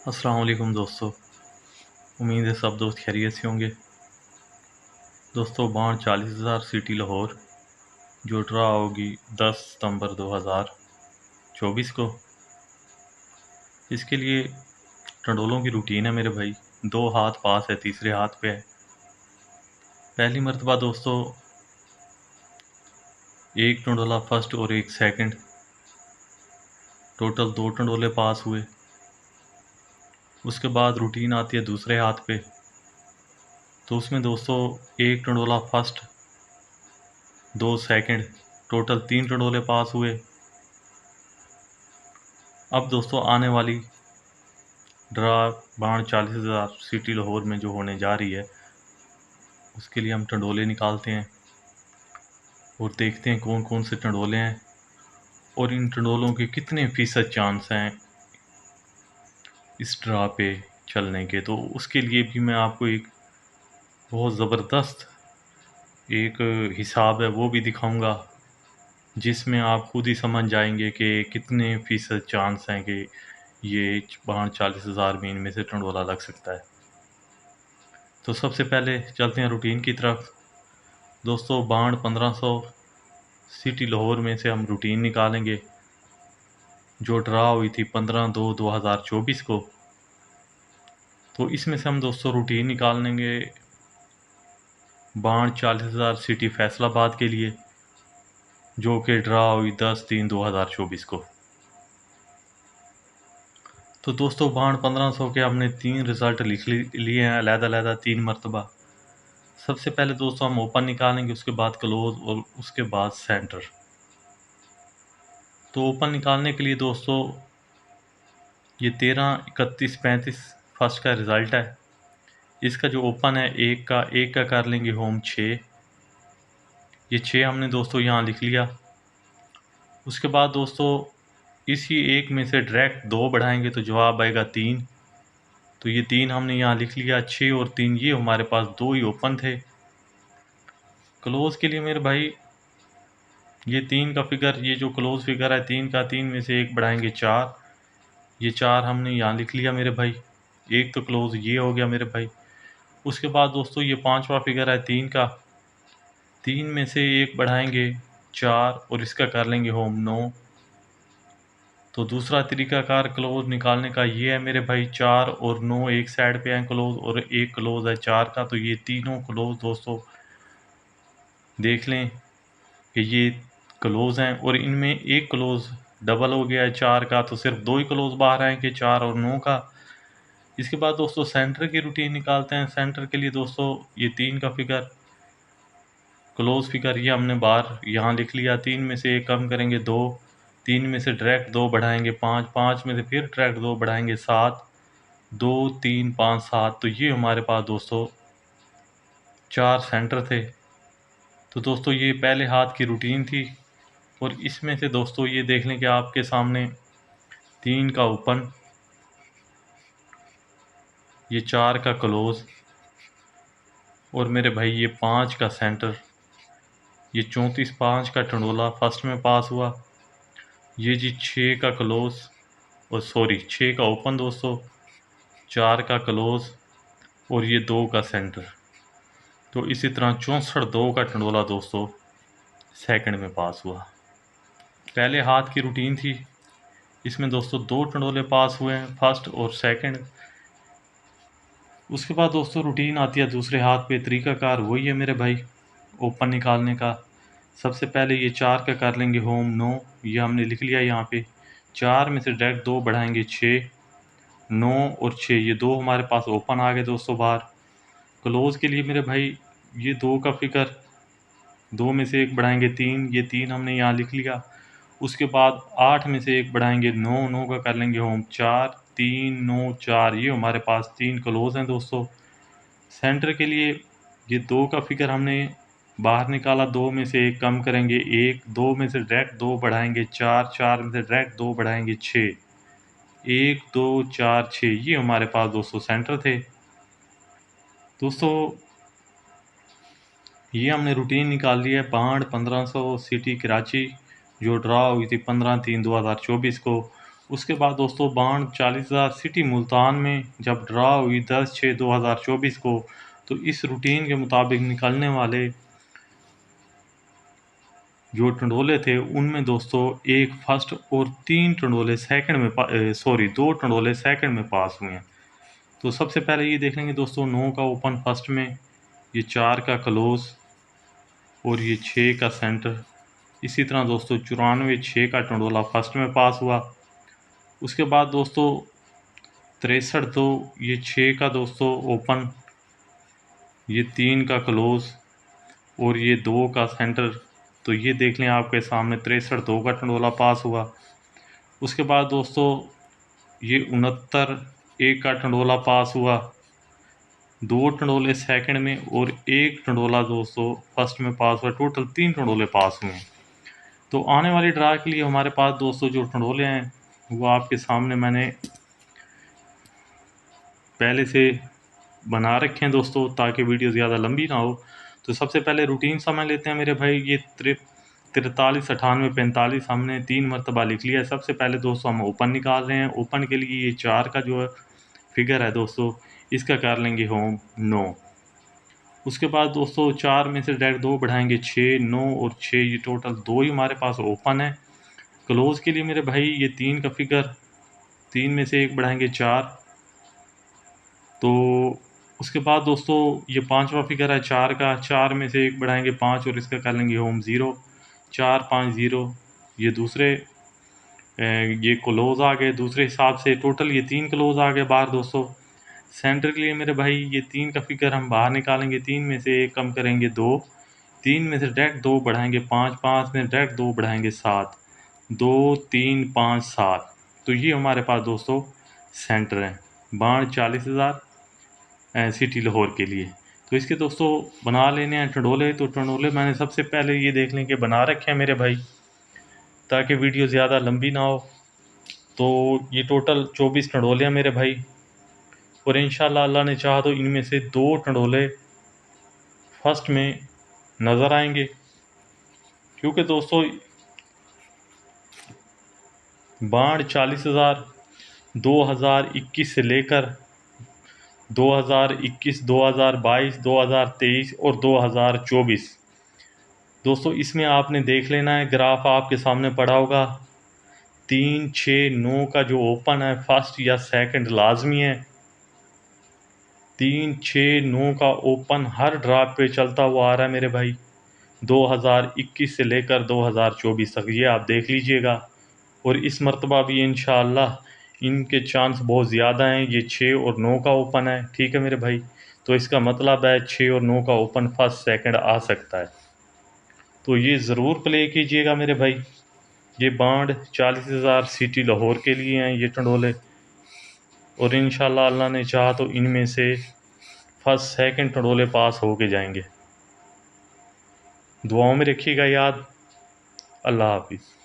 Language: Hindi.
अस्सलाम वालेकुम दोस्तों। उम्मीद है सब दोस्त खैरियत से होंगे। दोस्तों, बाढ़ 40,000 सिटी लाहौर जो ड्रा होगी 10 सितंबर 2024 को। इसके लिए टंडोलों की रूटीन है मेरे भाई। 2 हाथ पास है, तीसरे हाथ पे है। पहली मर्तबा दोस्तों एक टंडोला फर्स्ट और एक सेकंड, टोटल 2 टंडोले पास हुए। उसके बाद रूटीन आती है दूसरे हाथ पे, तो उसमें दोस्तों एक टंडोला फर्स्ट, 2 सेकंड, टोटल 3 टंडोले पास हुए। अब दोस्तों आने वाली ड्रा बाढ़ 40,000 सिटी लाहौर में जो होने जा रही है, उसके लिए हम टंडोले निकालते हैं और देखते हैं कौन कौन से टंडोले हैं और इन टंडोलों के कितने फ़ीसद चांस हैं इस ड्रा पे चलने के। तो उसके लिए भी मैं आपको एक बहुत ज़बरदस्त एक हिसाब है वो भी दिखाऊंगा, जिसमें आप खुद ही समझ जाएंगे कि कितने फ़ीसद चांस हैं कि ये बाढ़ 40,000 में इनमें से टंडोला लग सकता है। तो सबसे पहले चलते हैं रूटीन की तरफ। दोस्तों, बाढ़ 1500 सिटी लाहौर में से हम रूटीन निकालेंगे जो ड्रा हुई थी 15/2/2024 को। तो इसमें से हम दोस्तों रूटीन निकाल लेंगे बाढ़ 40,000 सिटी फैसलाबाद के लिए, जो कि ड्रा हुई 10/3/2024 को। तो दोस्तों, बाढ़ 1500 के हमने 3 रिज़ल्ट लिख लिए हैं अलहदा-अलहदा 3 मरतबा। सबसे पहले दोस्तों हम ओपन निकालेंगे, उसके बाद क्लोज और उसके बाद सेंटर। तो ओपन निकालने के लिए दोस्तों ये 13, 31, 35 फर्स्ट का रिज़ल्ट है। इसका जो ओपन है एक का कर लेंगे होम 6। ये 6 हमने दोस्तों यहाँ लिख लिया। उसके बाद दोस्तों इसी एक में से डायरेक्ट 2 बढ़ाएंगे तो जवाब आएगा 3। तो ये 3 हमने यहाँ लिख लिया। 6 और 3 ये हमारे पास 2 ही ओपन थे। क्लोज के लिए मेरे भाई ये 3 का फिगर, ये जो क्लोज फिगर है 3 का, 3 में से एक बढ़ाएंगे 4। ये 4 हमने यहाँ लिख लिया मेरे भाई। एक तो क्लोज ये हो गया मेरे भाई। उसके बाद दोस्तों ये 5वां फिगर है 3 का, 3 में से एक बढ़ाएंगे 4 और इसका कर लेंगे होम 9। तो दूसरा तरीकाकार क्लोज निकालने का ये है मेरे भाई। 4 और 9 एक साइड पे हैं क्लोज और एक क्लोज है 4 का। तो ये तीनों क्लोज दोस्तों देख लें कि ये क्लोज हैं और इनमें एक क्लोज डबल हो गया है 4 का, तो सिर्फ 2 ही क्लोज बाहर आएंगे 4 और 9 का। इसके बाद दोस्तों सेंटर की रूटीन निकालते हैं। सेंटर के लिए दोस्तों ये 3 का फिगर, क्लोज फिगर ये हमने बाहर यहाँ लिख लिया। 3 में से एक कम करेंगे 2, 3 में से डायरेक्ट 2 बढ़ाएंगे 5, 5 में से फिर डायरेक्ट 2 बढ़ाएंगे 7, 2, 3, 5, 7। तो ये हमारे पास दोस्तों 4 सेंटर थे। तो दोस्तों ये पहले हाथ की रूटीन थी और इसमें से दोस्तों ये देख लें कि आपके सामने 3 का ओपन, ये 4 का क्लोज और मेरे भाई ये 5 का सेंटर। ये 34/5 का टंडोला फर्स्ट में पास हुआ। ये जी 6 का क्लोज और सॉरी 6 का ओपन दोस्तों, 4 का क्लोज और ये 2 का सेंटर। तो इसी तरह 64/2 का टंडोला दोस्तों सेकंड में पास हुआ। पहले हाथ की रूटीन थी, इसमें दोस्तों 2 टंडोले पास हुए हैं, फर्स्ट और सेकंड। उसके बाद दोस्तों रूटीन आती है दूसरे हाथ पे। तरीकाकार वही है मेरे भाई ओपन निकालने का। सबसे पहले ये 4 का कर लेंगे होम 9, ये हमने लिख लिया यहाँ पे। 4 में से डायरेक्ट 2 बढ़ाएंगे 6, 9 और 6 ये 2 हमारे पास ओपन आ गए दोस्तों बाहर। क्लोज के लिए मेरे भाई ये 2 का फिगर, 2 में से एक बढ़ाएंगे 3, ये 3 हमने यहाँ लिख लिया। उसके बाद 8 में से एक बढ़ाएंगे 9, 9 का कर लेंगे होम 4, 3, 9, 4 ये हमारे पास 3 क्लोज हैं दोस्तों। सेंटर के लिए ये 2 का फिगर हमने बाहर निकाला, 2 में से एक कम करेंगे 1, 2 में से डायरेक्ट 2 बढ़ाएंगे 4, 4 में से डायरेक्ट 2 बढ़ाएंगे 6, 1, 2, 4, 6 ये हमारे पास दोस्तों सेंटर थे। दोस्तों ये हमने रूटीन निकाल ली है बाढ़ 1500 सिटी कराची जो ड्रा हुई थी 15/3/2024 को। उसके बाद दोस्तों बाण 40,000 सिटी मुल्तान में जब ड्रा हुई 10/6/2024 को, तो इस रूटीन के मुताबिक निकलने वाले जो टंडोले थे उनमें दोस्तों एक फर्स्ट और 3 टंडोले सेकंड में 2 टंडोले सेकंड में पास हुए हैं। तो सबसे पहले ये देख लेंगे दोस्तों 9 का ओपन फर्स्ट में, ये 4 का क्लोज और ये 6 का सेंटर। इसी तरह दोस्तों 94 6 का टंडोला फर्स्ट में पास हुआ। उसके बाद दोस्तों 63 2 ये 6 का दोस्तों ओपन, ये 3 का क्लोज और ये 2 का सेंटर। तो ये देख लें आपके सामने 63 2 का टंडोला पास हुआ। उसके बाद दोस्तों ये 69 1 का टंडोला पास हुआ, 2 टंडोले सेकंड में और 1 टंडोला दोस्तों फर्स्ट में पास हुआ। टोटल 3 टंडोले पास हुए हैं। तो आने वाली ड्रा के लिए हमारे पास दोस्तों जो टंडोले हैं वो आपके सामने मैंने पहले से बना रखे हैं दोस्तों, ताकि वीडियो ज़्यादा लंबी ना हो। तो सबसे पहले रूटीन समझ लेते हैं मेरे भाई। ये 43 98 45 हमने 3 मरतबा लिख लिया है। सबसे पहले दोस्तों हम ओपन निकाल रहे हैं। ओपन के लिए ये 4 का जो है फिगर है दोस्तों, इसका कर लेंगे होम 9। उसके बाद दोस्तों 4 में से डायरेक्ट 2 बढ़ाएंगे 6, 9 और 6, ये टोटल 2 ही हमारे पास ओपन है। क्लोज के लिए मेरे भाई ये 3 का फिगर, 3 में से 1 बढ़ाएंगे 4। तो उसके बाद दोस्तों ये 5वां फिगर है 4 का, 4 में से 1 बढ़ाएंगे 5 और इसका कर लेंगे होम 0। 4 5 0, ये दूसरे ये क्लोज आ गए दूसरे हिसाब से। टोटल ये 3 क्लोज आ गए बाहर दोस्तों। सेंटर के लिए मेरे भाई ये 3 का फिगर हम बाहर निकालेंगे, 3 में से 1 कम करेंगे 2, 3 में से डायरेक्ट 2 बढ़ाएंगे 5, 5 में डायरेक्ट 2 बढ़ाएंगे 7, 2 3 5 7। तो ये हमारे पास दोस्तों सेंटर है बाण 40,000 सिटी लाहौर के लिए। तो इसके दोस्तों बना लेने हैं टंडोले। तो टंडोले मैंने सबसे पहले ये देख लें कि बना रखे हैं मेरे भाई, ताकि वीडियो ज़्यादा लंबी ना हो। तो ये टोटल 24 टंडोले हैं मेरे भाई, और इंशाल्लाह अल्लाह ने चाहा तो इनमें से 2 टंडोले फर्स्ट में नज़र आएंगे। क्योंकि दोस्तों बाण 40,000 2021 से लेकर 2021, 2022, 2023 और 2024 दोस्तों, इसमें आपने देख लेना है, ग्राफ आपके सामने पड़ा होगा। 3 6 9 का जो ओपन है फर्स्ट या सेकंड लाजमी है। 3 6 9 का ओपन हर ड्रॉप पे चलता हुआ आ रहा है मेरे भाई, 2021 से लेकर 2024 तक। ये आप देख लीजिएगा। और इस मरतबा भी इंशाअल्लाह इनके चांस बहुत ज़्यादा हैं। ये 6 और 9 का ओपन है, ठीक है मेरे भाई। तो इसका मतलब है 6 और 9 का ओपन फर्स्ट सेकंड आ सकता है। तो ये ज़रूर प्ले कीजिएगा मेरे भाई। ये बांड 40,000 सिटी लाहौर के लिए हैं ये टंडोले, और इंशाल्लाह अल्लाह ने चाहा तो इनमें से फर्स्ट सेकंड टंडोले पास हो के जाएंगे। दुआओं में रखिएगा याद। अल्लाह हाफिज़।